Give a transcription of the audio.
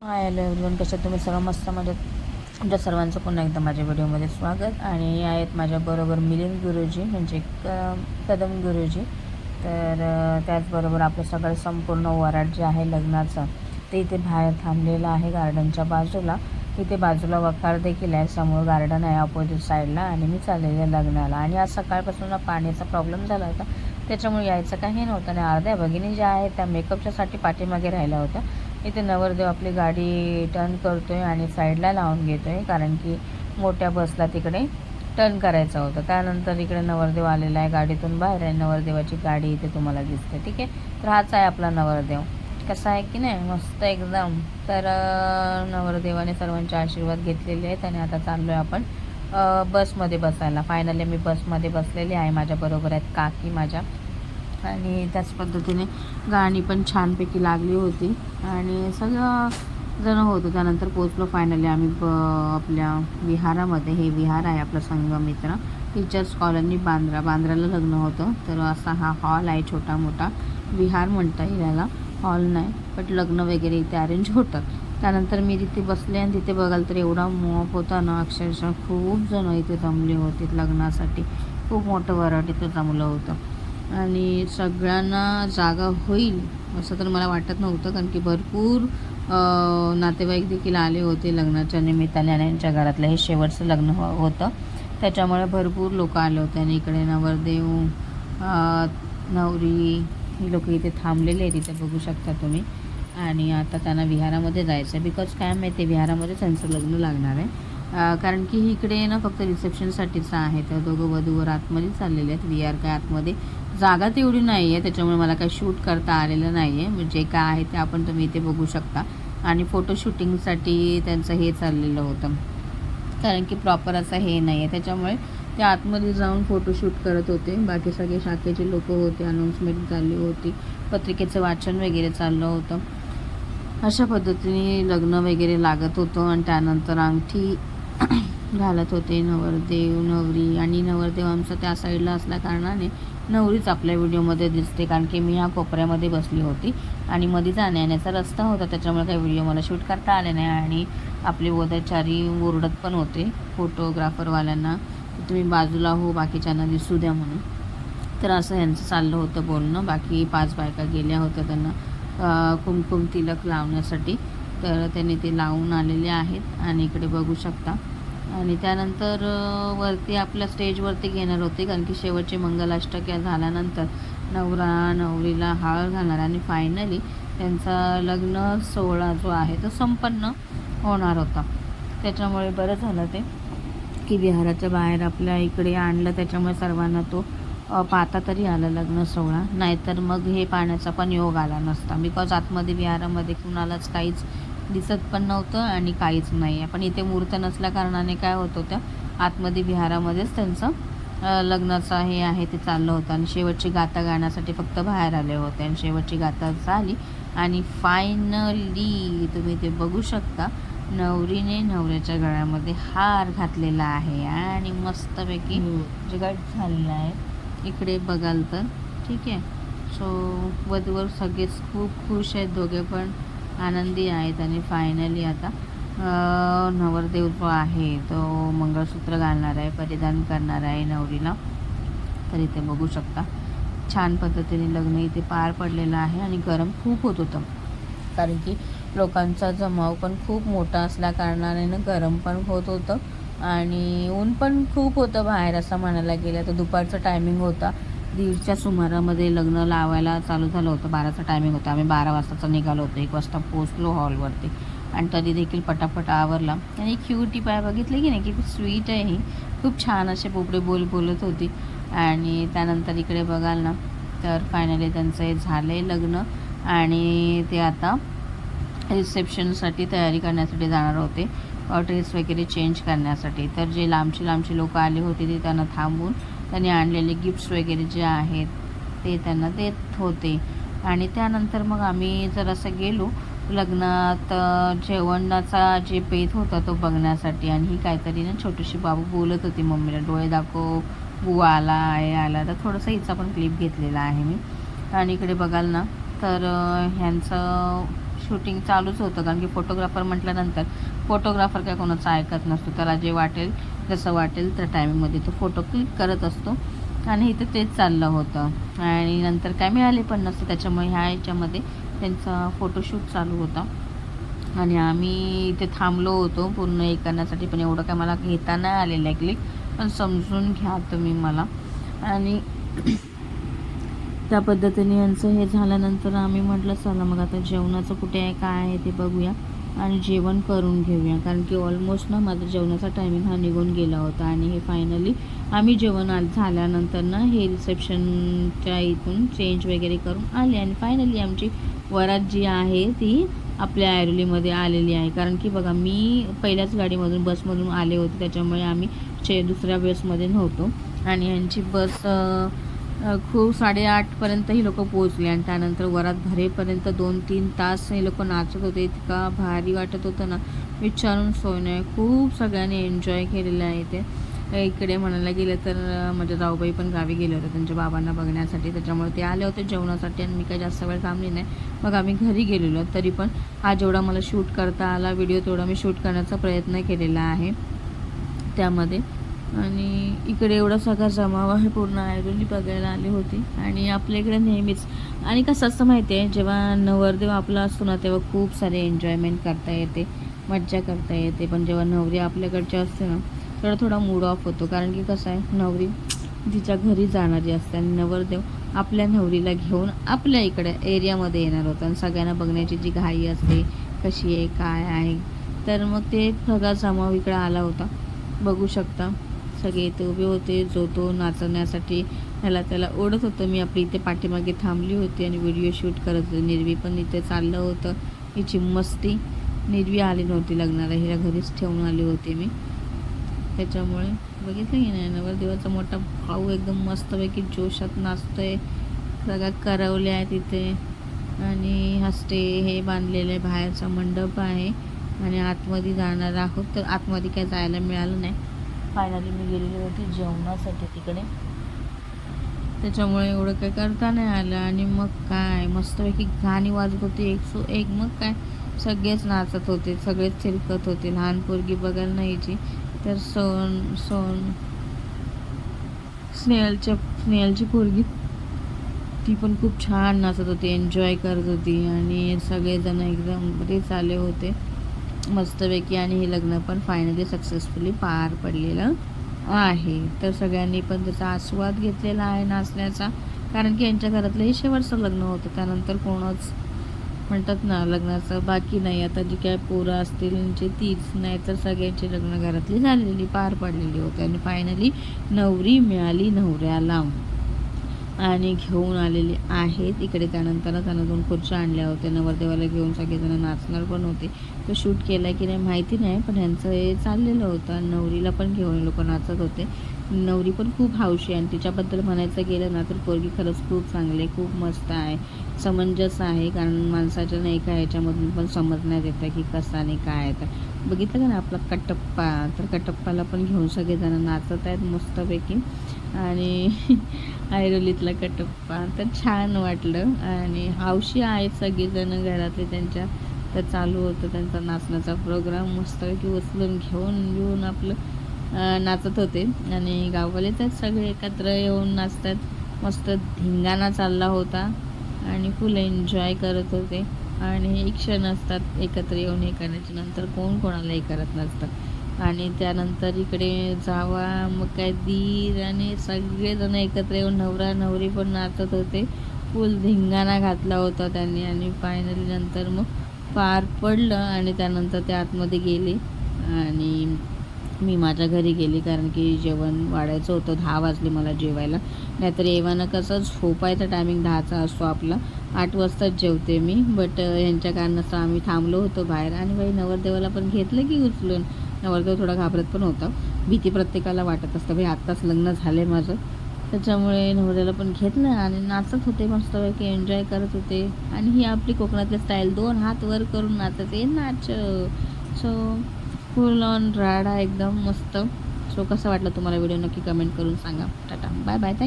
Hi hello everyone, कशा तुम्ही सर्व मस्त मजेत. तुमच्या सर्वांचं पुन्हा एकदा माझ्या व्हिडिओमध्ये स्वागत. आणि आहेत माझ्याबरोबर मिलिंद गुरुजी म्हणजे कदम गुरुजी. तर त्याचबरोबर आपलं सगळं संपूर्ण वराड जे आहे लग्नाचं ते इथे बाहेर थांबलेलं आहे गार्डनच्या बाजूला. इथे बाजूला वखार देखील आहे, समोर गार्डन आहे अपोजिट साईडला. आणि मी चाललेले लग्नाला. आणि आज सकाळपासून पाण्याचा प्रॉब्लेम झाला होता, त्याच्यामुळे यायचं काही नव्हतं. आणि अर्ध्या भगिनी ज्या आहेत त्या मेकअपच्यासाठी पाठीमागे राहिल्या होत्या. इथे नवरदेव आपली गाडी टर्न करतो आहे आणि साईडला लावून घेतो आहे, कारण की मोठ्या बसला तिकडे टर्न करायचं होतं. त्यानंतर इकडे नवरदेव आलेला आहे, गाडीतून बाहेर आहे. नवरदेवाची गाडी इथे तुम्हाला दिसते, ठीक आहे. तर हाच आहे आपला नवरदेव. कसा आहे की नाही, मस्त एकदम. तर नवरदेवाने सर्वांचे आशीर्वाद घेतलेले आहेत आणि आता चाललो आहे आपण बसमध्ये बसायला. फायनली मी बसमध्ये बसलेली आहे. माझ्याबरोबर आहेत काकी माझ्या. आणि त्याच पद्धतीने गाणी पण छानपैकी लागली होती आणि सगळं जण होतं. त्यानंतर पोचलो फायनली आम्ही आपल्या विहारामध्ये. हे विहार आहे आपलं संगमित्र टीचर्स कॉलनी बांद्राला लग्न होतं. तर असा हा हॉल आहे, छोटा मोठा विहार म्हणता येईल याला, हॉल नाही बट लग्न वगैरे इथे अरेंज होतं. त्यानंतर मी तिथे बसले आणि तिथे बघाल तर एवढा मोप होता ना, अक्षरशः खूप जण इथे जमले होते लग्नासाठी. खूप मोठं वराड इथं जमलं होतं आणि सगळ्यांना जागा होईल असं तर मला वाटत नव्हतं, कारण की भरपूर नातेवाईक देखील आले होते लग्नाच्या निमित्ताने. आणि यांच्या घरातलं हे शेवटचं लग्न होतं, त्याच्यामुळे भरपूर लोक आले होते. आणि इकडे नवरदेव नवरी ही लोक इथे थांबलेले आहेत, इथे बघू शकता तुम्ही. आणि आता त्यांना विहारामध्ये जायचं आहे, बिकॉज काय माहिती आहे विहारामध्ये त्यांचं लग्न लागणार आहे. कारण की इकडे ना फक्त रिसेप्शनसाठीच आहे. तर दोघं वधूवर आतमध्ये चाललेले आहेत. विहार काय आतमध्ये जागा तेवढी नाही आहे, त्याच्यामुळे मला काही शूट करता आलेलं नाही आहे. म्हणजे काय आहे ते आपण तुम्ही इथे बघू शकता. आणि फोटो शूटिंगसाठी त्यांचं हे चाललेलं होतं, कारण की प्रॉपर असं हे नाही आहे, त्याच्यामुळे ते आतमध्ये जाऊन फोटोशूट करत होते. बाकी सगळे शाखेचे लोक होते, अनाऊन्समेंट चालली होती, पत्रिकेचं वाचन वगैरे चाललं होतं. अशा पद्धतीने लग्न वगैरे लागत होतं. आणि त्यानंतर अंगठी घालत होते नवरदेव नवरी. आणि नवरदेव आमचा त्या साईडला असल्या कारणाने नवरीच आपल्या व्हिडिओमध्ये दिसते, कारण की मी ह्या कोपऱ्यामध्ये बसली होती आणि मध्ये जाण्या येण्याचा रस्ता होता, त्याच्यामुळे काही व्हिडिओ मला शूट करता आले नाही. आणि आपले वधचारी ओरडत पण होते फोटोग्राफरवाल्यांना, तुम्ही बाजूला हो, बाकीच्यांना दिसू द्या म्हणून. तर असं यांचं चाललं होतं बोलणं. बाकी 5 बायका गेल्या होत्या त्यांना कुमकुम तिलक लावण्यासाठी, तर त्यांनी ते लावून आलेले आहेत. आणि इकडे बघू शकता. आणि त्यानंतर वरती आपल्या स्टेजवरती घेणार होते, कारण की शेवटचे मंगलाष्टक झाल्यानंतर नवरा नवरीला हळद घालणार आणि फायनली त्यांचा लग्न सोहळा जो आहे तो संपन्न होणार होता. त्याच्यामुळे बरं झालं ते की विहाराच्या बाहेर आपल्या इकडे आणलं, त्याच्यामुळे सर्वांना तो पाहता तरी आलं लग्न सोहळा. नाहीतर मग हे पाहण्याचा पण योग आला नसता, बिकॉज आतमध्ये विहारामध्ये कुणालाच काहीच दिसत पण नव्हतं आणि काहीच नाही आहे. पण इथे मूर्त नसल्या कारणाने काय होत होत्या, आतमध्ये विहारामध्येच त्यांचं लग्नाचं हे आहे ते चाललं होतं. आणि शेवटची गाथा गाण्यासाठी फक्त बाहेर आले होते आणि शेवटची गाथा झाली. आणि फायनली तुम्ही ते बघू शकता, नवरीने नवऱ्याच्या गळ्यामध्ये हार घातलेला आहे आणि मस्तपैकी जिगाट झालेला आहे. इकडे बघाल तर ठीक आहे. सो वधूवर सगळेच खूप खुश आहेत, दोघे पण आनंदी आहेत. आणि फायनली आता नवरदेव जो आहे तो मंगळसूत्र घालणार आहे, परिधान करणार आहे नवरीला. तर इथे बघू शकता छान पद्धतीने लग्न इथे पार पडलेलं आहे. आणि गरम खूप होत होतं, कारण की लोकांचा जमाव पण खूप मोठा असल्या कारणाने ना गरम पण होत होतं. आणि ऊन पण खूप होतं बाहेर असं म्हणायला गेलं तर. दुपारचं टायमिंग होता, 1:30च्या सुमारामध्ये लग्न लावायला चालू झालं होतं. 12चा टायमिंग होता, आम्ही 12 वाजताचं निघालो होतो. 1 वाजता पोचलो हॉलवरती आणि तरी देखील पटापट आवरला. आणि क्यूटी पाय बघितले की नाही, किती स्वीट आहे ही, खूप छान असे बोबडे बोलत होती. आणि त्यानंतर इकडे बघाल ना, तर फायनली त्यांचं हे झालं आहे लग्न. आणि ते आता रिसेप्शनसाठी तयारी करण्यासाठी जाणार होते, ड्रेस वगैरे चेंज करण्यासाठी. तर जे लांबची लोकं आली होती ते त्यांना थांबून त्यांनी आणलेले गिफ्ट्स वगैरे जे आहेत ते त्यांना देत होते. आणि त्यानंतर मग आम्ही जरासं गेलो लग्नात जेवणाचा जे पेत होता तो बघण्यासाठी. आणि ही काहीतरी ना छोटीशी बाबू बोलत होती मम्मीला, डोळे दाखव, बुवा आला आहे आला. तर थोडंसं हिचा पण क्लिप घेतलेला आहे मी. आणि इकडे बघाल ना, तर ह्यांचं शूटिंग चालूच होतं, कारण की फोटोग्राफर म्हटल्यानंतर फोटोग्राफर काय कोणाचं ऐकत नसतो. त्याला जे वाटेल जसं वाटेल त्या टायमिंगमध्ये तो फोटो क्लिक करत असतो आणि इथं तेच चाललं होतं. आणि नंतर काय मिळाले पण नसते, त्याच्यामुळे ह्या ह्याच्यामध्ये त्यांचा फोटोशूट चालू होता आणि आम्ही इथे थांबलो होतो पूर्ण हे करण्यासाठी. पण एवढं काय मला घेता नाही आलेलं आहे क्लिक, पण समजून घ्या तुम्ही मला. आणि त्या पद्धतीने यांचं हे झाल्यानंतर आम्ही म्हटलं चला मग आता जेवणाचं कुठे आहे काय आहे ते बघूया आणि जेवण करून घेऊया, कारण की ऑलमोस्ट ना माझा जेवणाचा टायमिंग हा निघून गेला होता. आणि हे फायनली आम्ही जेवण झाल्यानंतर ना हे रिसेप्शनच्या इथून चेंज वगैरे करून आले आणि फायनली आमची वरात जी आहे ती आपल्या ऐरोलीमध्ये आलेली आहे. कारण की बघा मी पहिल्याच गाडीमधून बसमधून आले होते, त्याच्यामुळे आम्ही दुसऱ्या बसमध्ये नव्हतो. आणि यांची बस खूप 8:30पर्यंत ही लोक पोहोचले आणि त्यानंतर वरात भरेपर्यंत 2-3 तास हे लोक नाचत होते. इतका भारी वाटत होतं ना, विचारून सोय नाही. खूप सगळ्यांनी एन्जॉय केलेलं आहे ते. इकडे म्हणायला गेलं तर माझ्या जाऊबाई पण गावी गेले होते त्यांच्या बाबांना बघण्यासाठी, त्याच्यामुळे ते आले होते जेवणासाठी आणि मी काही जास्त वेळ थांबली नाही. मग आम्ही घरी गेलेलो. तरी पण हा जेवढा मला शूट करता आला व्हिडिओ तेवढा मी शूट करण्याचा प्रयत्न केलेला आहे त्यामध्ये. आणि इकडे एवढा सगळा जमाव आहे, पूर्ण ऐरोली बघायला आले होते. आणि आपल्या इकडे नेहमीच आणि कसं असतं माहिती आहे, जेव्हा नवरदेव आपला असतो ना तेव्हा खूप सारे एन्जॉयमेंट करता येते, मज्जा करता येते. पण जेव्हा नवरी आपल्याकडचे असते ना तेवढा थोडा मूड ऑफ होतो, कारण की कसं आहे नवरी तिच्या घरी जाणारी असते आणि नवरदेव आपल्या नवरीला घेऊन आपल्या इकडे एरियामध्ये येणार होतं आणि सगळ्यांना बघण्याची जी घाई असते कशी आहे काय आहे. तर मग ते सगळा जमाव इकडे आला होता, बघू शकता. सगळे इथे उभे होते, जो तो नाचण्यासाठी ह्याला त्याला ओढत होतं. मी आपली इथे पाठीमागे थांबली होती आणि व्हिडिओ शूट करत होते. निर्वी पण इथे चाललं होतं हिची मस्ती. निर्वी आली नव्हती लग्नाला, हिला घरीच ठेवून आली होती मी. त्याच्यामुळे बघितलं की नाही, नवरदेवाचा मोठा भाऊ एकदम मस्तपैकी जोशात नाचतोय. सगळ्या करवल्या आहे तिथे आणि हसते हे बांधलेलं आहे, बाहेरचा मंडप आहे आणि आतमध्ये जाणार आहोत. तर आतमध्ये काय जायला मिळालं नाही. फायनली मी गेलेली होती जेवणासाठी तिकडे, त्याच्यामुळे एवढं काय करता नाही आलं. आणि मग काय मस्तपैकी गाणी वाजत होती 101. मग काय सगळेच नाचत होते, सगळेच थिरकत होते. लहान पोरगी बघायला नाही यायची तर स्नेहलची पोरगी ती पण खूप छान नाचत होती, एन्जॉय करत होती. आणि सगळेजण एकदम बरेच आले होते मस्तपैकी. आणि हे लग्न पण फायनली सक्सेसफुली पार पडलेलं आहे. तर सगळ्यांनी पण त्याचा आस्वाद घेतलेला आहे नाचण्याचा, कारण की यांच्या घरातलं हे शेवटचं लग्न होतं. त्यानंतर कोणच म्हणतात ना लग्नाचं बाकी नाही. आता जी काय पोरं असतील त्यांची तीच, नाही तर सगळ्यांची लग्न घरातली झालेली पार पडलेली होती. आणि फायनली नवरी मिळाली नवऱ्याला आणि घेऊन आलेले आहेत इकडे. त्यानंतर त्यांना 2 खुर्च्या आणल्या होत्या, नवरदेवाला घेऊन सगळेजण नाचणार पण होते. तो शूट केला की नाही माहिती नाही, पण ह्यांचं हे चाललेलं होतं. आणि नवरीला पण घेऊन लोक नाचत होते. नवरी पण खूप हौशी आहे आणि तिच्याबद्दल म्हणायचं गेलं ना तर पोरगी खरंच खूप चांगली आहे, खूप मस्त आहे, समंजस आहे. कारण माणसाच्या नाही का ह्याच्यामधून पण समजण्यात येतं की कसं आणि काय आहे. तर बघितलं का ना आपला कटप्पा, तर कटप्पाला पण घेऊन सगळेजण नाचत आहेत मस्तपैकी. आणि ऐरोलीतला कटप्पा तर छान वाटलं. आणि हौशी आहेत सगळेजण घरातले त्यांच्या. तर चालू होतं त्यांचा नाचण्याचा प्रोग्राम, मस्तपैकी उचलून घेऊन आपलं नाचत होते. आणि गाववालेच आहेत सगळे एकत्र येऊन नाचतात, मस्त धिंगाणा चालला होता आणि फुल एन्जॉय करत होते. आणि हे क्षण असतात एकत्र येऊन हे करण्याचे, नंतर कोण कोणाला हे करत नसतं. आणि त्यानंतर इकडे जावा मग काय दीर आणि सगळेजण एकत्र येऊन नवरा नवरी पण नाचत होते, फुल धिंगाणा घातला होता त्यांनी. आणि फायनली नंतर मग पार पडलं आणि त्यानंतर ते आतमध्ये गेले आणि मी माझ्या घरी गेली, कारण की जेवण वाढायचं होतं. 10 वाजले मला जेवायला. नाहीतर येवानं कसं झोपायचा टायमिंग 10चा असतो आपला, 8 वाजताच जेवते मी. बट ह्यांच्या कारणास्तव आम्ही थांबलो होतो बाहेर. आणि बाई नवरदेवाला पण घेतलं की उचलून. नवरदेव थोडा घाबरत पण होता, भीती प्रत्येकाला वाटत असतं, भाई आत्ताच लग्न झालं आहे माझं. त्याच्यामुळे नवऱ्याला पण घेतलं आणि नाचत होते मस्तपैकी, एन्जॉय करत होते. आणि ही आपली कोकणातली स्टाईल, 2 हात वर करून नाचते नाच. सो फुल ऑन राडा एकदम मस्त. सो कसं वाटलं तुम्हाला व्हिडिओ नक्की कमेंट करून सांगा. Tata bye bye, thank you.